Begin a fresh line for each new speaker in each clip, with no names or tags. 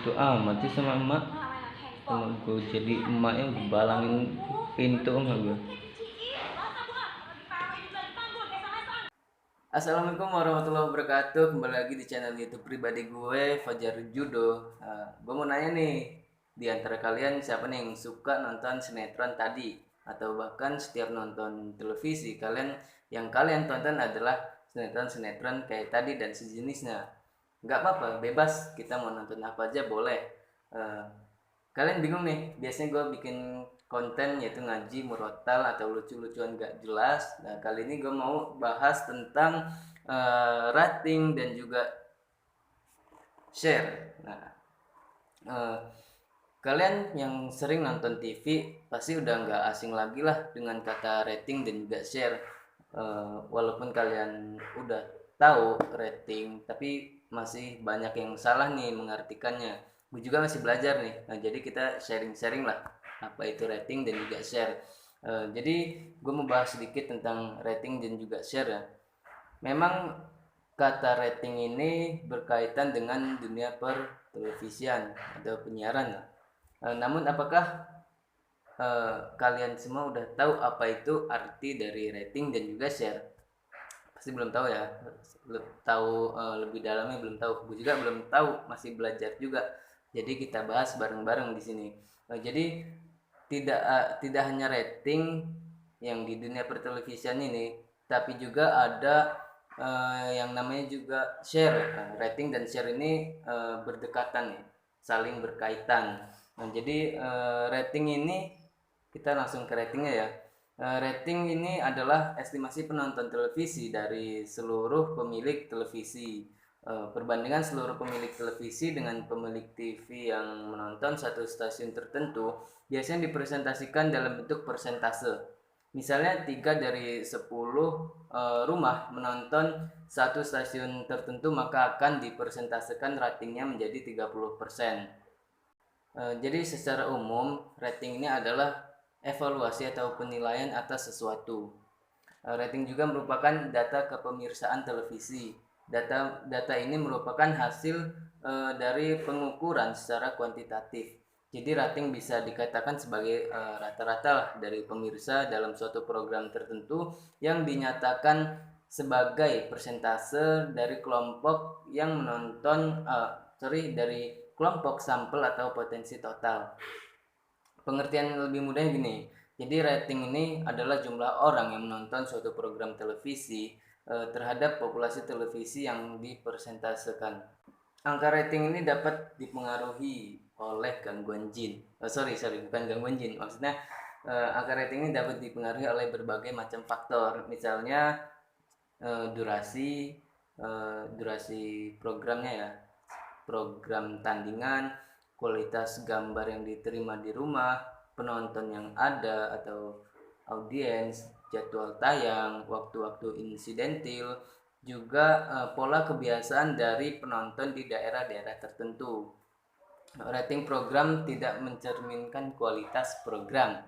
Gitu amat sih sama emak. Sama gue jadi emaknya gue balangin pintu sama gue. Assalamualaikum warahmatullahi wabarakatuh. Kembali lagi di channel YouTube pribadi gue, Fajar Judo. Gue mau nanya nih, di antara kalian siapa nih yang suka nonton sinetron tadi, atau bahkan setiap nonton televisi yang kalian tonton adalah sinetron-sinetron kayak tadi dan sejenisnya. Nggak apa-apa, bebas, kita mau nonton apa aja boleh. Eh, Kalian bingung nih, biasanya gue bikin konten yaitu ngaji, murotal, atau lucu-lucuan gak jelas. Nah, kali ini gue mau bahas tentang rating dan juga share. Nah, eh, kalian yang sering nonton TV pasti udah nggak asing lagi lah dengan kata rating dan juga share. Walaupun kalian udah tahu rating, tapi masih banyak yang salah nih mengartikannya. Gue juga masih belajar nih. Nah, jadi kita sharing-sharing lah apa itu rating dan juga share. Jadi gue mau bahas sedikit tentang rating dan juga share ya. Memang kata rating ini berkaitan dengan dunia pertelevisian atau penyiaran. Namun apakah kalian semua udah tahu apa itu arti dari rating dan juga share? Pasti belum tahu ya. Tahu lebih dalamnya belum tahu. Gue juga belum tahu, masih belajar juga. Jadi kita bahas bareng-bareng di sini. Jadi tidak hanya rating yang di dunia pertelevisian ini, tapi juga ada yang namanya juga share. Rating dan share ini berdekatan nih, saling berkaitan. Nah, jadi rating ini kita langsung ke ratingnya ya. Rating ini adalah estimasi penonton televisi dari seluruh pemilik televisi. Perbandingan seluruh pemilik televisi dengan pemilik TV yang menonton satu stasiun tertentu biasanya dipresentasikan dalam bentuk persentase. Misalnya 3 dari 10 rumah menonton satu stasiun tertentu, maka akan dipresentasekan ratingnya menjadi 30%. Jadi secara umum rating ini adalah evaluasi atau penilaian atas sesuatu. Rating juga merupakan data kepemirsaan televisi. Data ini merupakan hasil dari pengukuran secara kuantitatif. Jadi rating bisa dikatakan sebagai rata-rata dari pemirsa dalam suatu program tertentu yang dinyatakan sebagai persentase dari kelompok yang menonton dari kelompok sampel atau potensi total. Pengertian lebih mudahnya gini. Jadi rating ini adalah jumlah orang yang menonton suatu program televisi terhadap populasi televisi yang dipersentasekan. Angka rating ini dapat dipengaruhi oleh gangguan jin. Sorry, bukan gangguan jin. Maksudnya angka rating ini dapat dipengaruhi oleh berbagai macam faktor. Misalnya durasi programnya ya, program tandingan, kualitas gambar yang diterima di rumah, penonton yang ada atau audiens, jadwal tayang, waktu-waktu insidentil, juga pola kebiasaan dari penonton di daerah-daerah tertentu. Rating program tidak mencerminkan kualitas program.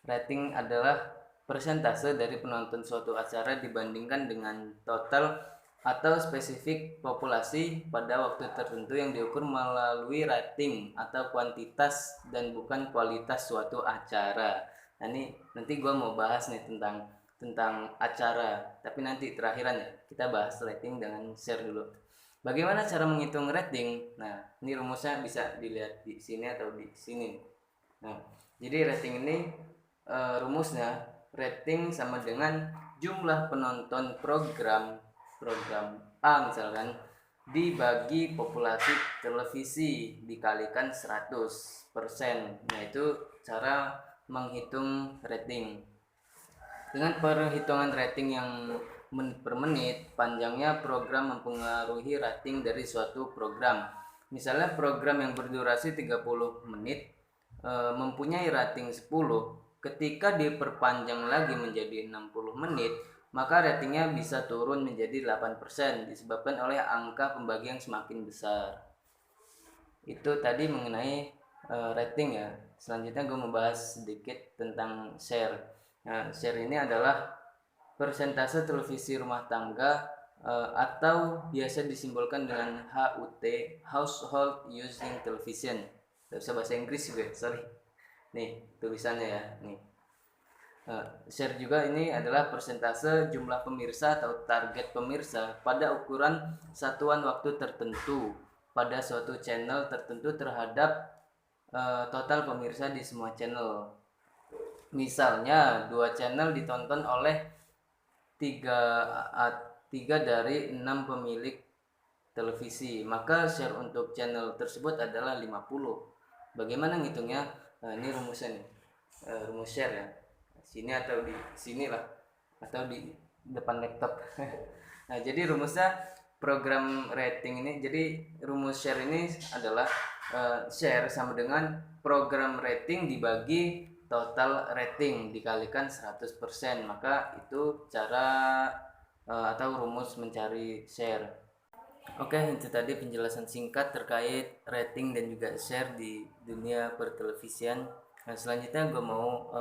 Rating adalah persentase dari penonton suatu acara dibandingkan dengan total atau spesifik populasi pada waktu tertentu yang diukur melalui rating atau kuantitas dan bukan kualitas suatu acara. Nah, ini nanti gue mau bahas nih tentang acara, tapi nanti terakhiran ya kita bahas rating dengan share dulu. Bagaimana cara menghitung rating? Nah, ini rumusnya bisa dilihat di sini atau di sini. Nah, jadi rating ini rumusnya rating sama dengan jumlah penonton program A misalkan dibagi populasi televisi dikalikan 100%. Nah, itu cara menghitung rating. Dengan perhitungan rating yang menit per menit, panjangnya program mempengaruhi rating dari suatu program. Misalnya program yang berdurasi 30 menit mempunyai rating 10, ketika diperpanjang lagi menjadi 60 menit, maka ratingnya bisa turun menjadi 8% disebabkan oleh angka pembagian semakin besar. Itu tadi mengenai rating ya. Selanjutnya gue membahas sedikit tentang share. Nah, share ini adalah persentase televisi rumah tangga atau biasa disimbolkan dengan HUT, Household Using Television. Gak usah bahasa Inggris juga, sorry. Nih tulisannya ya, nih. Share juga ini adalah persentase jumlah pemirsa atau target pemirsa pada ukuran satuan waktu tertentu pada suatu channel tertentu terhadap total pemirsa di semua channel. Misalnya 2 channel ditonton oleh 3 dari 6 pemilik televisi, maka share untuk channel tersebut adalah 50. Bagaimana ngitungnya? Nah, ini rumusnya nih. Rumus share ya. Sini atau di sini lah, atau di depan laptop. Nah, jadi rumusnya program rating ini, jadi rumus share ini adalah share sama dengan program rating dibagi total rating dikalikan 100%, maka itu cara atau rumus mencari share. Oke, itu tadi penjelasan singkat terkait rating dan juga share di dunia pertelevisian. Nah, selanjutnya gue mau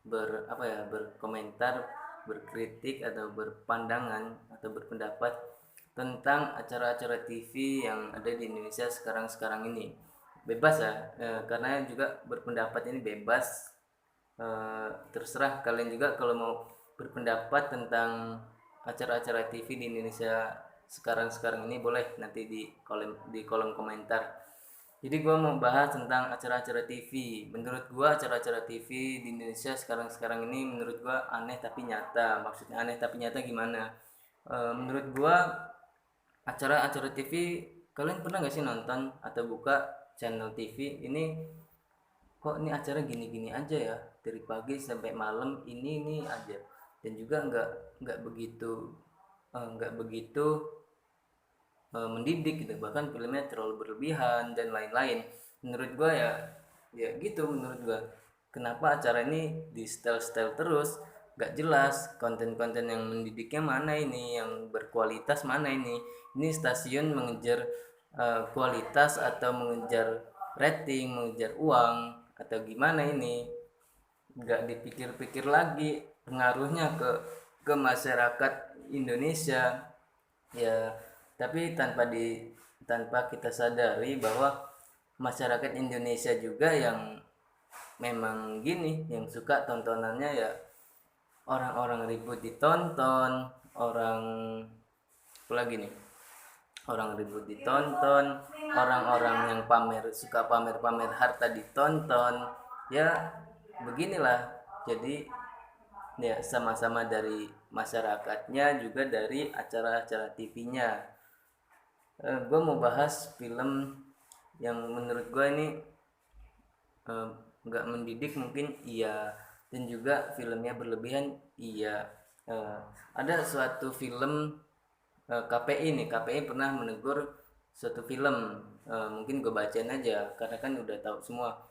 berkomentar, berkritik atau berpandangan atau berpendapat tentang acara-acara TV yang ada di Indonesia sekarang ini. Bebas ya, karena juga berpendapat ini bebas. Terserah kalian juga kalau mau berpendapat tentang acara-acara TV di Indonesia sekarang ini, boleh nanti di kolom komentar. Jadi gue mau bahas tentang acara-acara TV. Menurut gue acara-acara TV di Indonesia sekarang ini menurut gue aneh tapi nyata. Maksudnya aneh tapi nyata gimana? Menurut gue acara-acara TV, kalian pernah gak sih nonton atau buka channel TV ini, kok ini acara gini-gini aja ya, dari pagi sampai malam ini aja, dan juga nggak begitu mendidik gitu, bahkan filmnya terlalu berlebihan dan lain-lain. Menurut gue ya gitu, menurut gue kenapa acara ini di style terus, gak jelas konten-konten yang mendidiknya mana, ini yang berkualitas mana, ini stasiun mengejar kualitas atau mengejar rating, mengejar uang atau gimana, ini nggak dipikir-pikir lagi pengaruhnya ke masyarakat Indonesia ya. Tapi tanpa kita sadari bahwa masyarakat Indonesia juga yang memang gini, yang suka tontonannya ya orang-orang ribut ditonton, orang ribut ditonton, orang-orang yang suka pamer harta ditonton, ya beginilah. Jadi ya sama-sama dari masyarakatnya juga dari acara-acara TV-nya. Gue mau bahas film yang menurut gue ini nggak mendidik mungkin iya, dan juga filmnya berlebihan iya. Ada suatu film KPI nih, KPI pernah menegur suatu film, mungkin gue bacain aja karena kan udah tahu semua.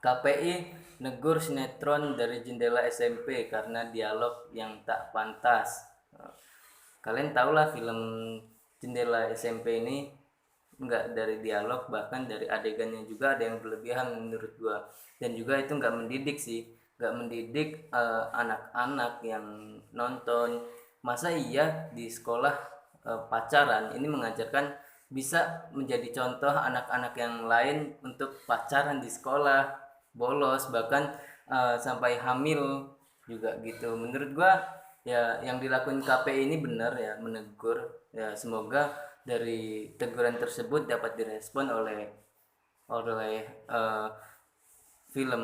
KPI negur sinetron Dari Jendela SMP karena dialog yang tak pantas. Kalian tahulah film Jendela SMP ini nggak dari dialog, bahkan dari adegannya juga ada yang berlebihan menurut gua, dan juga itu nggak mendidik sih, nggak mendidik anak-anak yang nonton. Masa iya di sekolah pacaran ini mengajarkan bisa menjadi contoh anak-anak yang lain untuk pacaran di sekolah, bolos bahkan sampai hamil juga gitu. Menurut gua ya yang dilakukan KPI ini benar ya, menegur ya. Semoga dari teguran tersebut dapat direspon oleh film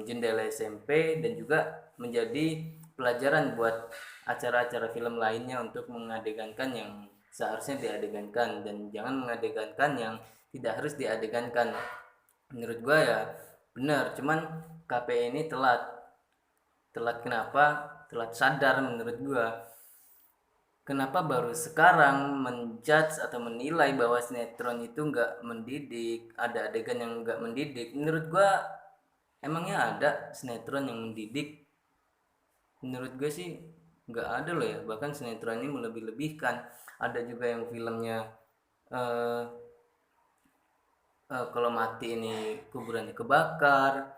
Jendela SMP dan juga menjadi pelajaran buat acara-acara film lainnya untuk mengadegankan yang seharusnya diadegankan dan jangan mengadegankan yang tidak harus diadegankan. Menurut gue ya benar, cuman KPI ini telat kenapa? Telat sadar menurut gue. Kenapa baru sekarang menjudge atau menilai bahwa sinetron itu nggak mendidik, ada adegan yang nggak mendidik? Menurut gue emangnya ada sinetron yang mendidik? Menurut gue sih nggak ada loh ya, bahkan sinetron ini melebih-lebihkan. Ada juga yang filmnya kalau mati ini kuburannya kebakar,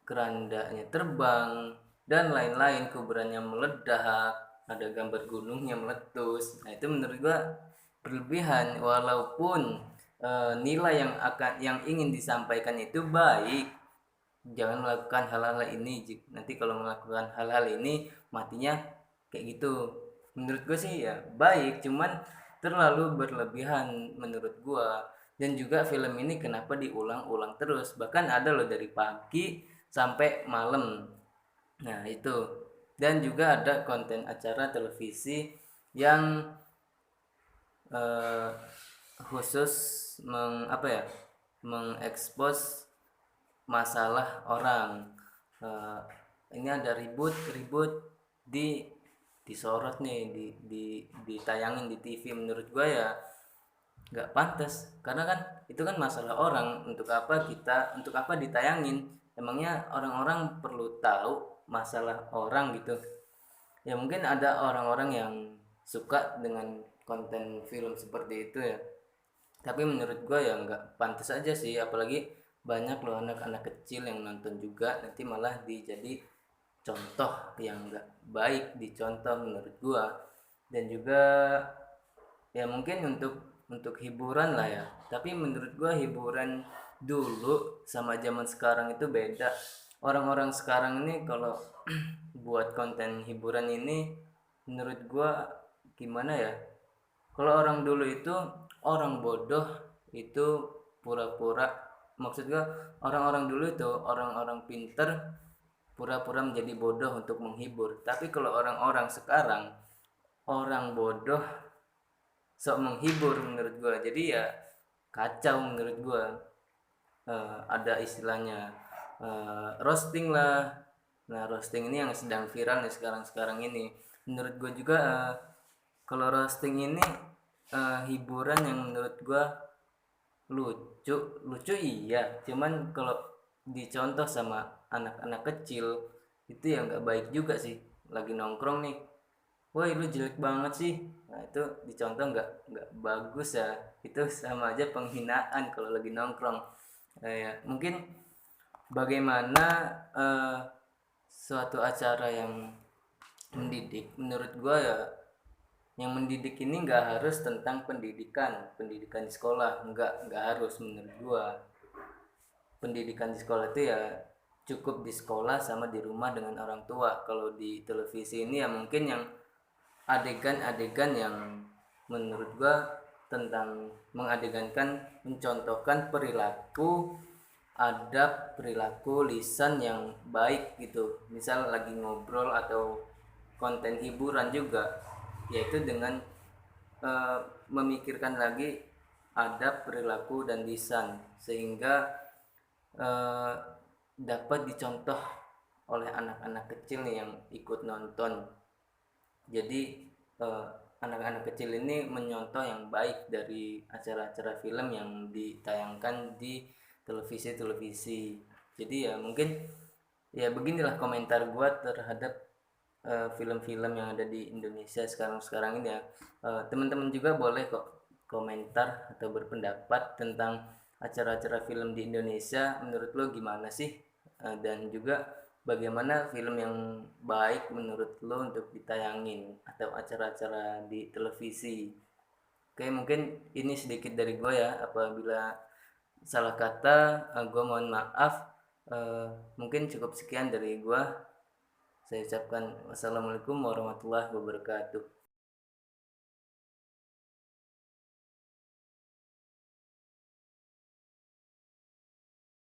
kerandanya terbang, dan lain-lain, kuburannya meledak, ada gambar gunung yang meletus. Nah, itu menurut gua berlebihan. Walaupun nilai yang ingin disampaikan itu baik, jangan melakukan hal-hal ini. Nanti kalau melakukan hal-hal ini matinya kayak gitu. Menurut gue sih ya baik, cuman terlalu berlebihan menurut gue. Dan juga film ini kenapa diulang-ulang terus, bahkan ada loh dari pagi sampai malam. Nah itu. Dan juga ada konten acara televisi yang eh, khusus apa ya, mengekspos masalah orang. Eh, ini ada ribut-ribut di disorot nih, ditayangin di TV. Menurut gue ya nggak pantas, karena kan itu kan masalah orang. Untuk apa ditayangin? Emangnya orang-orang perlu tahu masalah orang gitu? Ya mungkin ada orang-orang yang suka dengan konten film seperti itu ya, tapi menurut gue ya nggak pantas aja sih. Apalagi banyak loh anak-anak kecil yang nonton juga, nanti malah dijadi contoh yang nggak baik dicontoh menurut gue. Dan juga ya mungkin untuk hiburan lah ya, tapi menurut gue hiburan dulu sama zaman sekarang itu beda. Orang-orang sekarang ini kalau buat konten hiburan ini, menurut gue gimana ya, kalau orang dulu itu orang bodoh itu pura-pura, maksud gue orang-orang dulu itu orang-orang pinter pura-pura menjadi bodoh untuk menghibur. Tapi kalau orang-orang sekarang orang bodoh sok menghibur menurut gue. Jadi ya kacau menurut gue. Ada istilahnya roasting lah. Nah, roasting ini yang sedang viral nih sekarang-sekarang ini. Menurut gue juga kalau roasting ini hiburan yang menurut gue lucu. Lucu iya, cuman kalau dicontoh sama anak-anak kecil itu ya nggak baik juga sih. Lagi nongkrong nih, woi lu jelek banget sih. Nah itu dicontoh nggak bagus ya. Itu sama aja penghinaan kalau lagi nongkrong. Ya, mungkin bagaimana eh, suatu acara yang mendidik menurut gua ya, yang mendidik ini nggak harus tentang pendidikan di sekolah, nggak harus menurut gua. Pendidikan di sekolah itu ya cukup di sekolah sama di rumah dengan orang tua. Kalau di televisi ini ya mungkin yang adegan-adegan yang menurut gua tentang mengadegankan, mencontohkan perilaku, adab, perilaku lisan yang baik gitu. Misal lagi ngobrol atau konten hiburan juga, yaitu dengan eh, memikirkan lagi adab, perilaku dan lisan, sehingga eh, dapat dicontoh oleh anak-anak kecil nih yang ikut nonton. Jadi eh, anak-anak kecil ini menyontoh yang baik dari acara-acara film yang ditayangkan di televisi-televisi. Jadi ya mungkin ya beginilah komentar gue terhadap film-film yang ada di Indonesia sekarang-sekarang ini ya. Teman-teman juga boleh kok komentar atau berpendapat tentang acara-acara film di Indonesia. Menurut lo gimana sih? Dan juga bagaimana film yang baik menurut lo untuk ditayangin atau acara-acara di televisi. Oke, mungkin ini sedikit dari gue ya. Apabila salah kata, gue mohon maaf. Mungkin cukup sekian dari gue. Saya ucapkan wassalamualaikum warahmatullahi wabarakatuh.